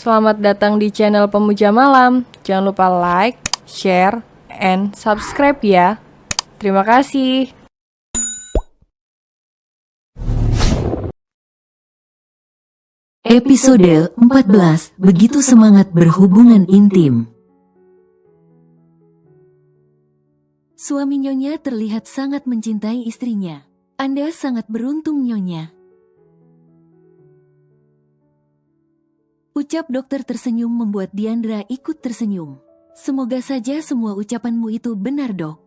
Selamat datang di channel Pemuja Malam. Jangan lupa like, share, and subscribe ya. Terima kasih. Episode 14, Begitu Semangat Berhubungan Intim. Suami Nyonya terlihat sangat mencintai istrinya. Anda sangat beruntung, Nyonya. Ucap dokter tersenyum membuat Diandra ikut tersenyum. Semoga saja semua ucapanmu itu benar, Dok.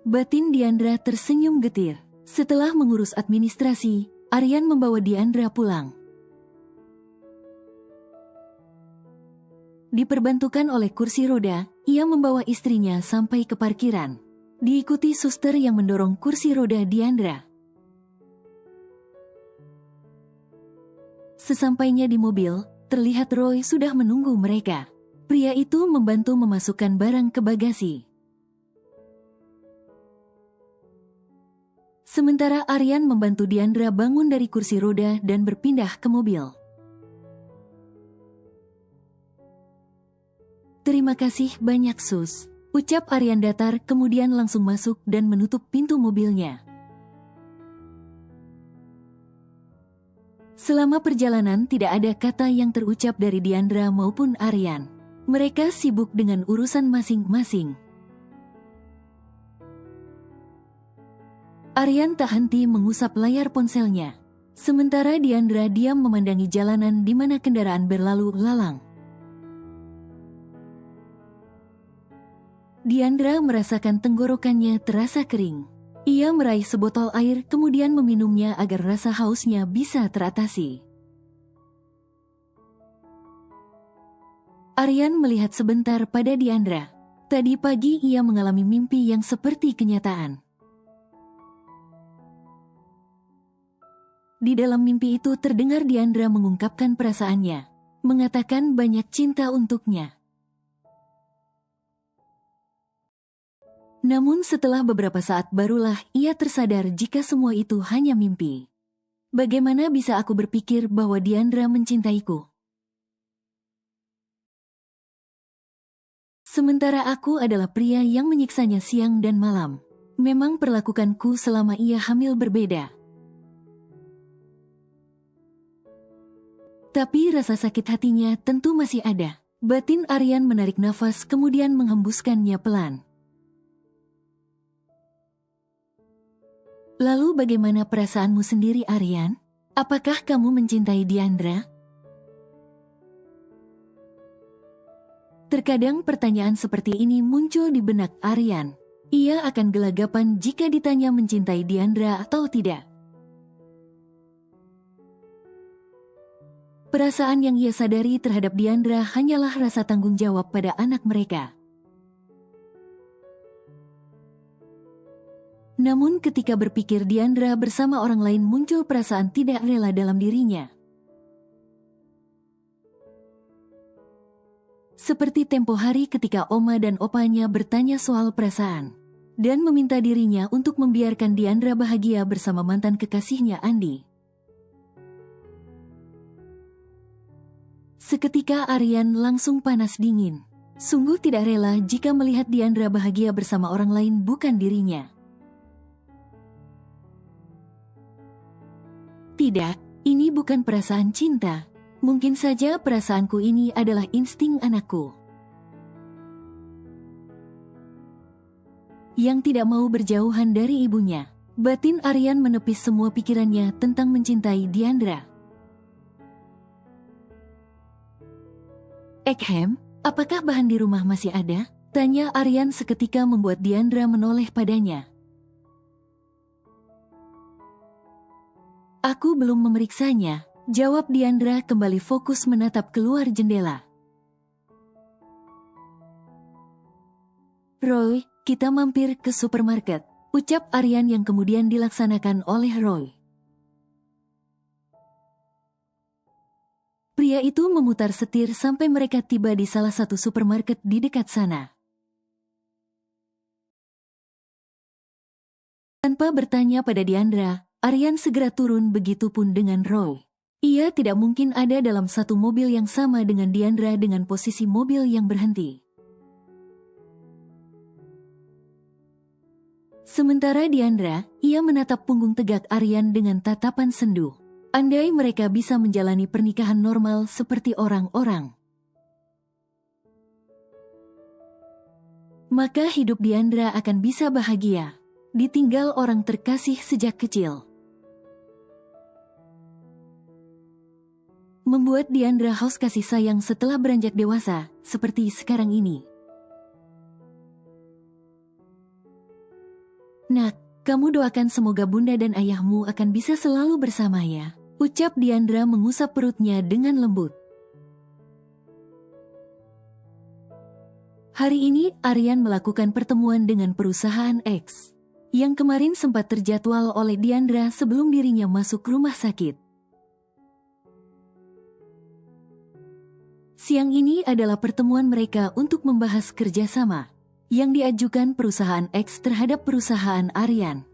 Batin Diandra tersenyum getir. Setelah mengurus administrasi, Aryan membawa Diandra pulang. Diperbantukan oleh kursi roda, ia membawa istrinya sampai ke parkiran. Diikuti suster yang mendorong kursi roda Diandra. Sesampainya di mobil, terlihat Roy sudah menunggu mereka. Pria itu membantu memasukkan barang ke bagasi. Sementara Aryan membantu Diandra bangun dari kursi roda dan berpindah ke mobil. Terima kasih banyak, Sus. Ucap Aryan datar kemudian langsung masuk dan menutup pintu mobilnya. Selama perjalanan tidak ada kata yang terucap dari Diandra maupun Aryan. Mereka sibuk dengan urusan masing-masing. Aryan tak henti mengusap layar ponselnya. Sementara Diandra diam memandangi jalanan di mana kendaraan berlalu lalang. Diandra merasakan tenggorokannya terasa kering. Ia meraih sebotol air kemudian meminumnya agar rasa hausnya bisa teratasi. Aryan melihat sebentar pada Diandra. Tadi pagi ia mengalami mimpi yang seperti kenyataan. Di dalam mimpi itu terdengar Diandra mengungkapkan perasaannya, mengatakan banyak cinta untuknya. Namun setelah beberapa saat barulah ia tersadar jika semua itu hanya mimpi. Bagaimana bisa aku berpikir bahwa Diandra mencintaiku? Sementara aku adalah pria yang menyiksanya siang dan malam. Memang perlakukanku selama ia hamil berbeda. Tapi rasa sakit hatinya tentu masih ada. Batin Aryan menarik nafas kemudian menghembuskannya pelan. Lalu bagaimana perasaanmu sendiri, Aryan? Apakah kamu mencintai Diandra? Terkadang pertanyaan seperti ini muncul di benak Aryan. Ia akan gelagapan jika ditanya mencintai Diandra atau tidak. Perasaan yang ia sadari terhadap Diandra hanyalah rasa tanggung jawab pada anak mereka. Namun ketika berpikir Diandra bersama orang lain muncul perasaan tidak rela dalam dirinya. Seperti tempo hari ketika Oma dan Opanya bertanya soal perasaan. Dan meminta dirinya untuk membiarkan Diandra bahagia bersama mantan kekasihnya Andi. Seketika Aryan langsung panas dingin. Sungguh tidak rela jika melihat Diandra bahagia bersama orang lain bukan dirinya. Tidak, ini bukan perasaan cinta. Mungkin saja perasaanku ini adalah insting anakku. Yang tidak mau berjauhan dari ibunya. Batin Aryan menepis semua pikirannya tentang mencintai Diandra. Ekhem, apakah bahan di rumah masih ada? Tanya Aryan seketika membuat Diandra menoleh padanya. Aku belum memeriksanya, jawab Diandra kembali fokus menatap keluar jendela. Roy, kita mampir ke supermarket, ucap Aryan yang kemudian dilaksanakan oleh Roy. Pria itu memutar setir sampai mereka tiba di salah satu supermarket di dekat sana. Tanpa bertanya pada Diandra, Aryan segera turun begitupun dengan Roy. Ia tidak mungkin ada dalam satu mobil yang sama dengan Diandra dengan posisi mobil yang berhenti. Sementara Diandra, ia menatap punggung tegak Aryan dengan tatapan sendu. Andai mereka bisa menjalani pernikahan normal seperti orang-orang, maka hidup Diandra akan bisa bahagia, ditinggal orang terkasih sejak kecil. Membuat Diandra haus kasih sayang setelah beranjak dewasa, seperti sekarang ini. Nak, kamu doakan semoga bunda dan ayahmu akan bisa selalu bersama ya, ucap Diandra mengusap perutnya dengan lembut. Hari ini Aryan melakukan pertemuan dengan perusahaan X, yang kemarin sempat terjadwal oleh Diandra sebelum dirinya masuk rumah sakit. Siang ini adalah pertemuan mereka untuk membahas kerjasama yang diajukan perusahaan X terhadap perusahaan Aryan.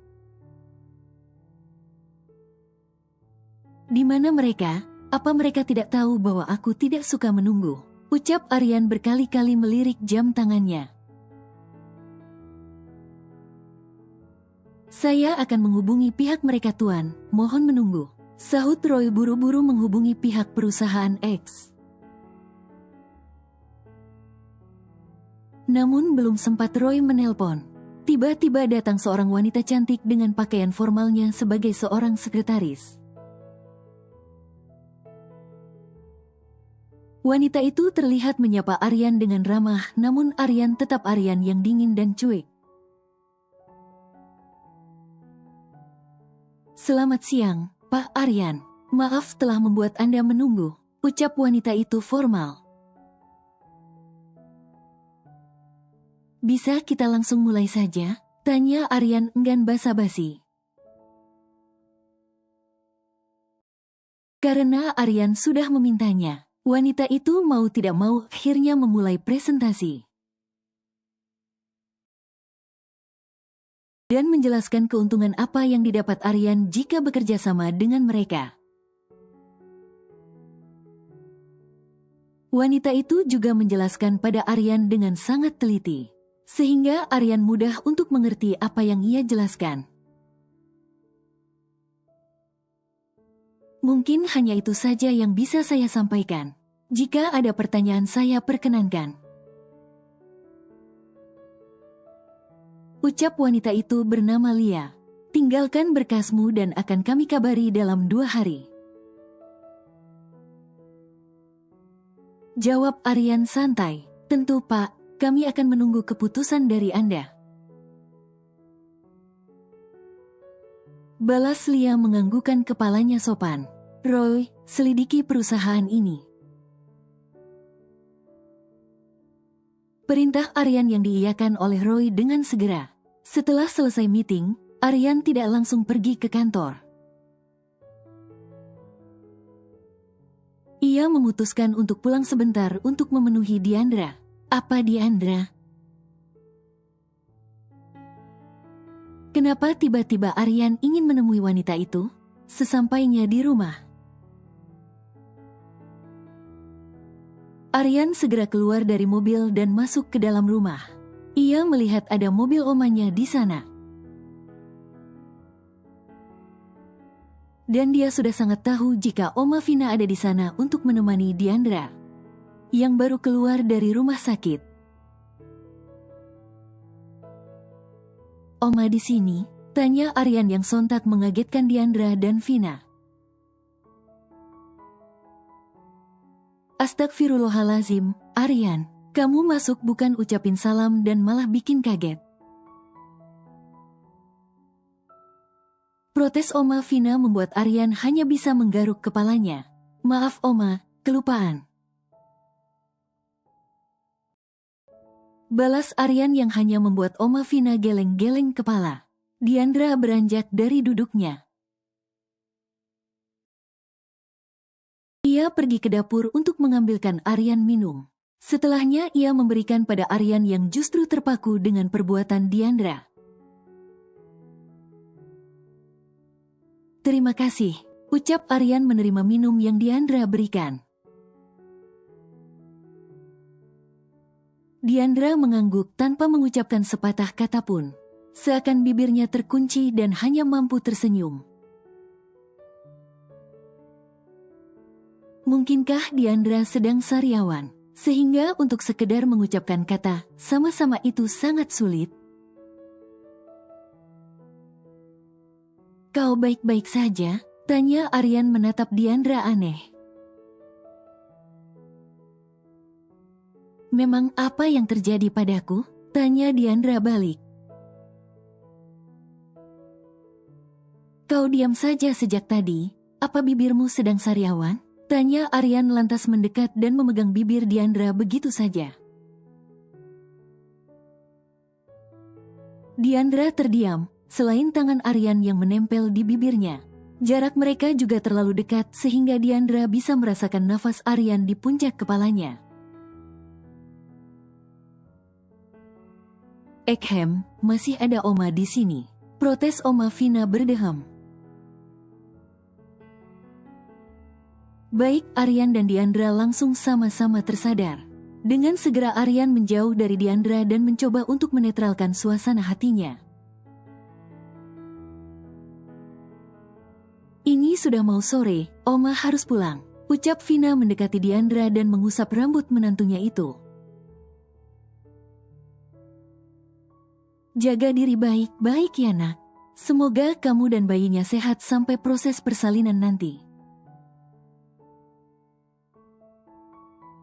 Di mana mereka? Apa mereka tidak tahu bahwa aku tidak suka menunggu? Ucap Aryan berkali-kali melirik jam tangannya. Saya akan menghubungi pihak mereka tuan, mohon menunggu. Sahut Roy buru-buru menghubungi pihak perusahaan X. Namun belum sempat Roy menelpon, tiba-tiba datang seorang wanita cantik dengan pakaian formalnya sebagai seorang sekretaris. Wanita itu terlihat menyapa Aryan dengan ramah, namun Aryan tetap Aryan yang dingin dan cuek. Selamat siang, Pak Aryan. Maaf telah membuat Anda menunggu, ucap wanita itu formal. Bisa kita langsung mulai saja? Tanya Aryan enggan basa-basi. Karena Aryan sudah memintanya, wanita itu mau tidak mau akhirnya memulai presentasi. Dan menjelaskan keuntungan apa yang didapat Aryan jika bekerja sama dengan mereka. Wanita itu juga menjelaskan pada Aryan dengan sangat teliti, sehingga Aryan mudah untuk mengerti apa yang ia jelaskan. Mungkin hanya itu saja yang bisa saya sampaikan. Jika ada pertanyaan saya perkenankan. Ucap wanita itu bernama Lia. Tinggalkan berkasmu dan akan kami kabari dalam 2 hari. Jawab Aryan santai. Tentu Pak. Kami akan menunggu keputusan dari Anda. Balas Lia menganggukkan kepalanya sopan. Roy, selidiki perusahaan ini. Perintah Aryan yang diiyakan oleh Roy dengan segera. Setelah selesai meeting, Aryan tidak langsung pergi ke kantor. Ia memutuskan untuk pulang sebentar untuk memenuhi Diandra. Apa Diandra? Kenapa tiba-tiba Aryan ingin menemui wanita itu? Sesampainya di rumah, Aryan segera keluar dari mobil dan masuk ke dalam rumah. Ia melihat ada mobil omanya di sana. Dan dia sudah sangat tahu jika Oma Vina ada di sana untuk menemani Diandra, yang baru keluar dari rumah sakit. Oma di sini? Tanya Aryan yang sontak mengagetkan Diandra dan Vina. Astagfirullahalazim, Aryan, kamu masuk bukan ucapin salam dan malah bikin kaget. Protes Oma Vina membuat Aryan hanya bisa menggaruk kepalanya. Maaf Oma, kelupaan. Balas Aryan yang hanya membuat Oma Vina geleng-geleng kepala. Diandra beranjak dari duduknya. Ia pergi ke dapur untuk mengambilkan Aryan minum. Setelahnya ia memberikan pada Aryan yang justru terpaku dengan perbuatan Diandra. Terima kasih, Ucap Aryan menerima minum yang Diandra berikan. Diandra mengangguk tanpa mengucapkan sepatah kata pun. Seakan bibirnya terkunci dan hanya mampu tersenyum. Mungkinkah Diandra sedang sariawan, sehingga untuk sekedar mengucapkan kata sama-sama itu sangat sulit? Kau baik-baik saja? Tanya Aryan menatap Diandra aneh. Memang apa yang terjadi padaku? Tanya Diandra balik. Kau diam saja sejak tadi, apa bibirmu sedang sariawan? Tanya Aryan lantas mendekat dan memegang bibir Diandra begitu saja. Diandra terdiam, selain tangan Aryan yang menempel di bibirnya. Jarak mereka juga terlalu dekat sehingga Diandra bisa merasakan nafas Aryan di puncak kepalanya. Ekhem, masih ada Oma di sini. Protes Oma Vina berdeham. Baik Aryan dan Diandra langsung sama-sama tersadar. Dengan segera Aryan menjauh dari Diandra dan mencoba untuk menetralkan suasana hatinya. Ini sudah mau sore, Oma harus pulang. Ucap Vina mendekati Diandra dan mengusap rambut menantunya itu. Jaga diri baik-baik ya nak. Semoga kamu dan bayinya sehat sampai proses persalinan nanti.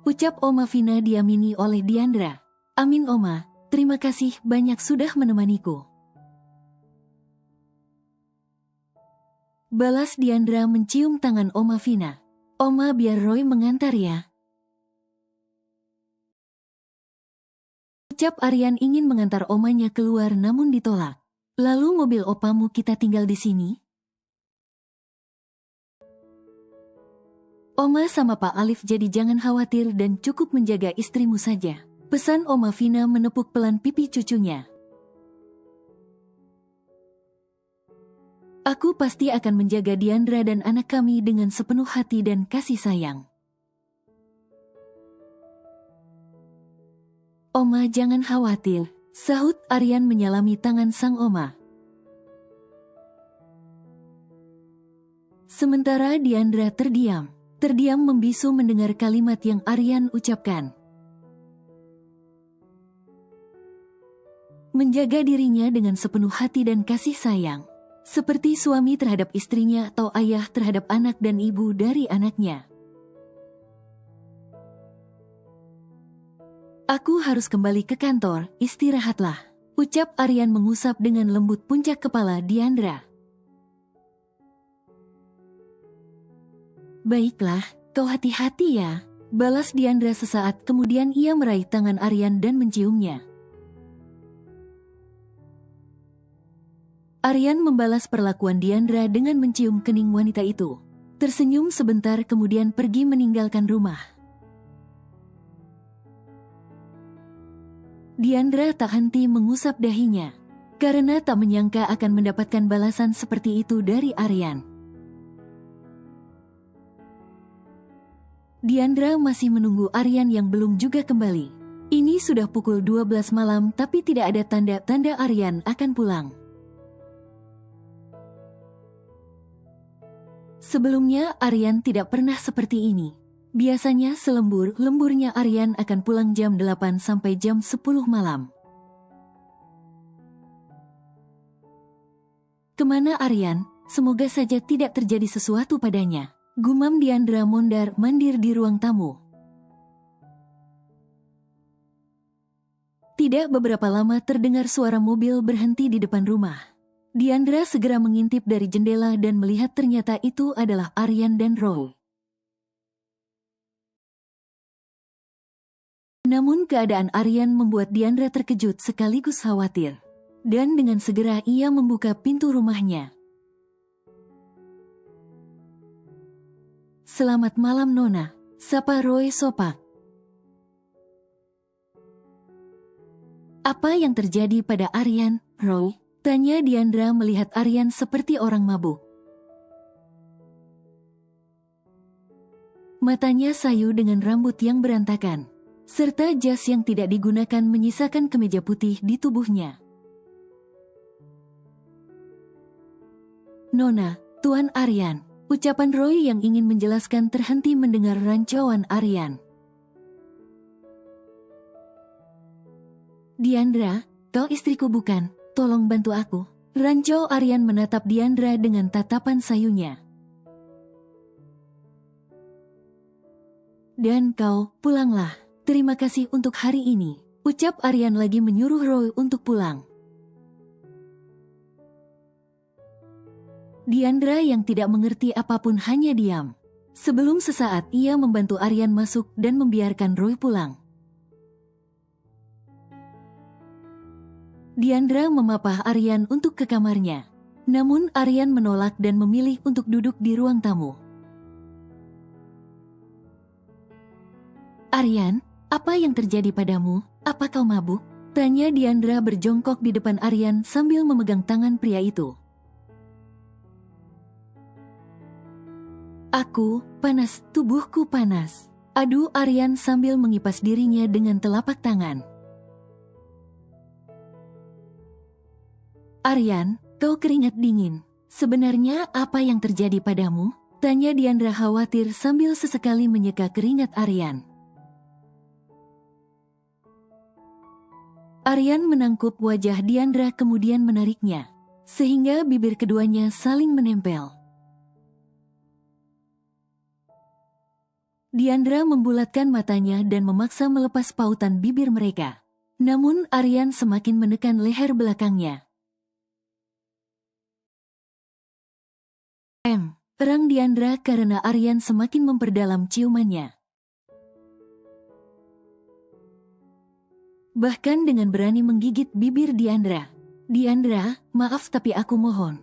Ucap Oma Vina diamini oleh Diandra. Amin Oma, terima kasih banyak sudah menemaniku. Balas Diandra mencium tangan Oma Vina. Oma biar Roy mengantar ya. Ucap Aryan ingin mengantar omanya keluar namun ditolak. Lalu mobil opamu kita tinggal di sini? Oma sama Pak Alif jadi jangan khawatir dan cukup menjaga istrimu saja. Pesan Oma Vina menepuk pelan pipi cucunya. Aku pasti akan menjaga Diandra dan anak kami dengan sepenuh hati dan kasih sayang. Oma jangan khawatir, sahut Aryan menyalami tangan sang Oma. Sementara Diandra terdiam membisu mendengar kalimat yang Aryan ucapkan. Menjaga dirinya dengan sepenuh hati dan kasih sayang, seperti suami terhadap istrinya atau ayah terhadap anak dan ibu dari anaknya. Aku harus kembali ke kantor, istirahatlah. Ucap Aryan mengusap dengan lembut puncak kepala Diandra. Baiklah, kau hati-hati ya. Balas Diandra sesaat kemudian ia meraih tangan Aryan dan menciumnya. Aryan membalas perlakuan Diandra dengan mencium kening wanita itu. Tersenyum sebentar kemudian pergi meninggalkan rumah. Diandra tak henti mengusap dahinya, karena tak menyangka akan mendapatkan balasan seperti itu dari Aryan. Diandra masih menunggu Aryan yang belum juga kembali. Ini sudah pukul 12 malam tapi tidak ada tanda-tanda Aryan akan pulang. Sebelumnya Aryan tidak pernah seperti ini. Biasanya selembur-lemburnya Aryan akan pulang jam 8 sampai jam 10 malam. Kemana Aryan? Semoga saja tidak terjadi sesuatu padanya. Gumam Diandra mondar-mandir di ruang tamu. Tidak beberapa lama terdengar suara mobil berhenti di depan rumah. Diandra segera mengintip dari jendela dan melihat ternyata itu adalah Aryan dan Roy. Namun keadaan Aryan membuat Diandra terkejut sekaligus khawatir. Dan dengan segera ia membuka pintu rumahnya. Selamat malam Nona, sapa Roy sopak. Apa yang terjadi pada Aryan, Roy? Tanya Diandra melihat Aryan seperti orang mabuk. Matanya sayu dengan rambut yang berantakan, serta jas yang tidak digunakan menyisakan kemeja putih di tubuhnya. "Nona, Tuan Aryan," ucapan Roy yang ingin menjelaskan terhenti mendengar rancauan Aryan. "Diandra, kau istriku bukan? Tolong bantu aku." Rancau Aryan menatap Diandra dengan tatapan sayunya. "Dan kau, pulanglah. Terima kasih untuk hari ini," ucap Aryan lagi menyuruh Roy untuk pulang. Diandra yang tidak mengerti apapun hanya diam. Sebelum sesaat ia membantu Aryan masuk dan membiarkan Roy pulang. Diandra memapah Aryan untuk ke kamarnya. Namun Aryan menolak dan memilih untuk duduk di ruang tamu. "Aryan, apa yang terjadi padamu? Apa kau mabuk?" tanya Diandra berjongkok di depan Aryan sambil memegang tangan pria itu. "Aku, panas, tubuhku panas." Adu Aryan sambil mengipas dirinya dengan telapak tangan. "Aryan, kau keringat dingin. Sebenarnya apa yang terjadi padamu?" tanya Diandra khawatir sambil sesekali menyeka keringat Aryan. Aryan menangkup wajah Diandra kemudian menariknya, sehingga bibir keduanya saling menempel. Diandra membulatkan matanya dan memaksa melepas pautan bibir mereka. Namun Aryan semakin menekan leher belakangnya. Terang Diandra karena Aryan semakin memperdalam ciumannya. Bahkan dengan berani menggigit bibir Diandra. "Diandra, maaf tapi aku mohon."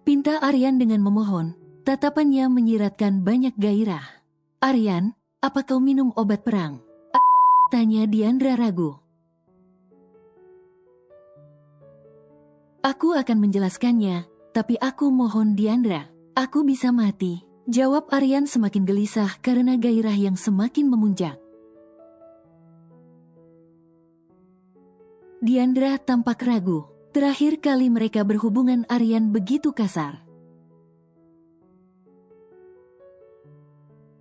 Pinta Aryan dengan memohon, tatapannya menyiratkan banyak gairah. "Aryan, apa kau minum obat perang?" tanya Diandra ragu. "Aku akan menjelaskannya, tapi aku mohon Diandra, aku bisa mati," jawab Aryan semakin gelisah karena gairah yang semakin memuncak. Diandra tampak ragu. Terakhir kali mereka berhubungan Aryan begitu kasar.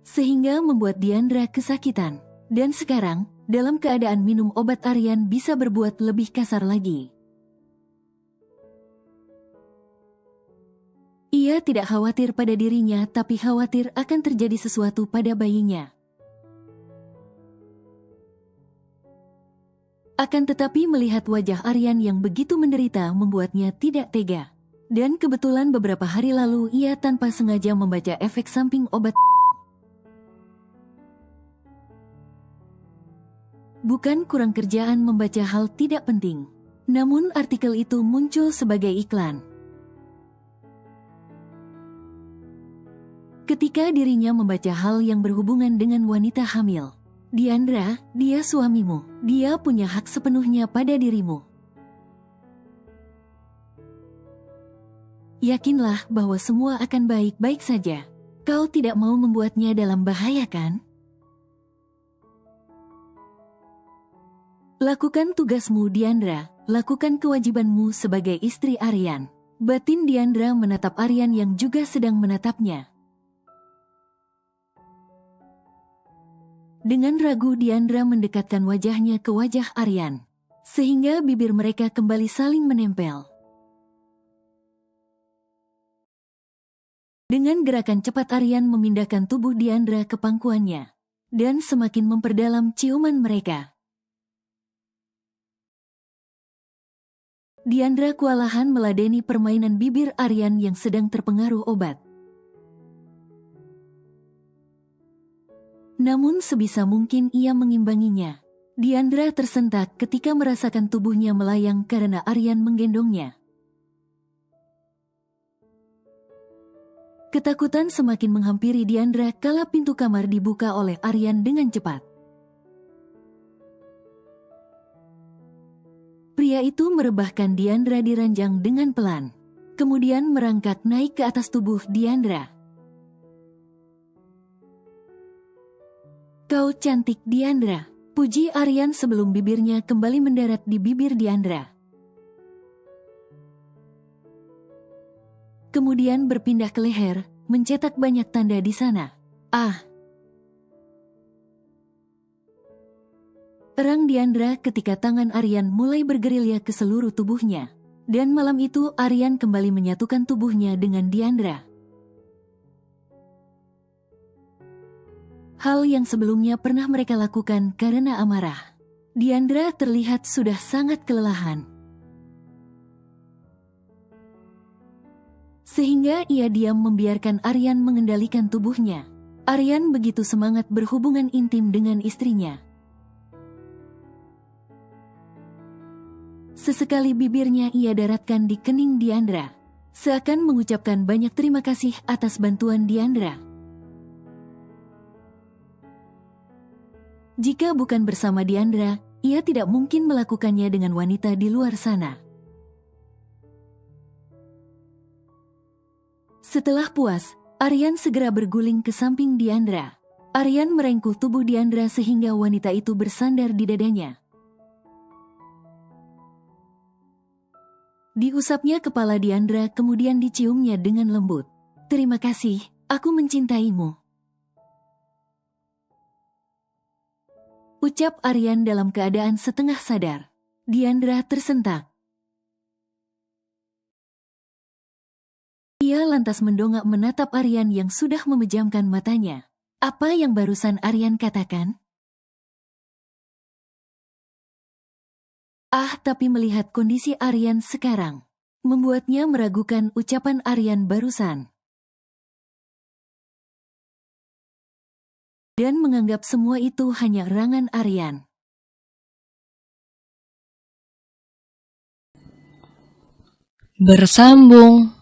Sehingga membuat Diandra kesakitan. Dan sekarang, dalam keadaan minum obat Aryan bisa berbuat lebih kasar lagi. Ia tidak khawatir pada dirinya tapi khawatir akan terjadi sesuatu pada bayinya. Akan tetapi melihat wajah Aryan yang begitu menderita membuatnya tidak tega. Dan kebetulan beberapa hari lalu ia tanpa sengaja membaca efek samping obat. Bukan kurang kerjaan membaca hal tidak penting. Namun artikel itu muncul sebagai iklan. Ketika dirinya membaca hal yang berhubungan dengan wanita hamil. "Diandra, dia suamimu. Dia punya hak sepenuhnya pada dirimu. Yakinlah bahwa semua akan baik-baik saja. Kau tidak mau membuatnya dalam bahaya kan? Lakukan tugasmu Diandra, lakukan kewajibanmu sebagai istri Aryan." Batin Diandra menatap Aryan yang juga sedang menatapnya. Dengan ragu Diandra mendekatkan wajahnya ke wajah Aryan, sehingga bibir mereka kembali saling menempel. Dengan gerakan cepat Aryan memindahkan tubuh Diandra ke pangkuannya, dan semakin memperdalam ciuman mereka. Diandra kewalahan meladeni permainan bibir Aryan yang sedang terpengaruh obat. Namun sebisa mungkin ia mengimbanginya. Diandra tersentak ketika merasakan tubuhnya melayang karena Aryan menggendongnya. Ketakutan semakin menghampiri Diandra kala pintu kamar dibuka oleh Aryan dengan cepat. Pria itu merebahkan Diandra di ranjang dengan pelan. kemudian merangkak naik ke atas tubuh Diandra. "Kau cantik, Diandra," puji Aryan sebelum bibirnya kembali mendarat di bibir Diandra. Kemudian berpindah ke leher, mencetak banyak tanda di sana. "Ah!" erang Diandra ketika tangan Aryan mulai bergerilya ke seluruh tubuhnya. Dan malam itu Aryan kembali menyatukan tubuhnya dengan Diandra. Hal yang sebelumnya pernah mereka lakukan karena amarah. Diandra terlihat sudah sangat kelelahan. Sehingga ia diam membiarkan Aryan mengendalikan tubuhnya. Aryan begitu semangat berhubungan intim dengan istrinya. Sesekali bibirnya ia daratkan di kening Diandra, seakan mengucapkan banyak terima kasih atas bantuan Diandra. Jika bukan bersama Diandra, ia tidak mungkin melakukannya dengan wanita di luar sana. Setelah puas, Aryan segera berguling ke samping Diandra. Aryan merengkuh tubuh Diandra sehingga wanita itu bersandar di dadanya. Diusapnya kepala Diandra kemudian diciumnya dengan lembut. "Terima kasih, aku mencintaimu," ucap Aryan dalam keadaan setengah sadar. Diandra tersentak. Ia lantas mendongak menatap Aryan yang sudah memejamkan matanya. Apa yang barusan Aryan katakan? Tapi melihat kondisi Aryan sekarang, membuatnya meragukan ucapan Aryan barusan. Dan menganggap semua itu hanya erangan Aryan. Bersambung.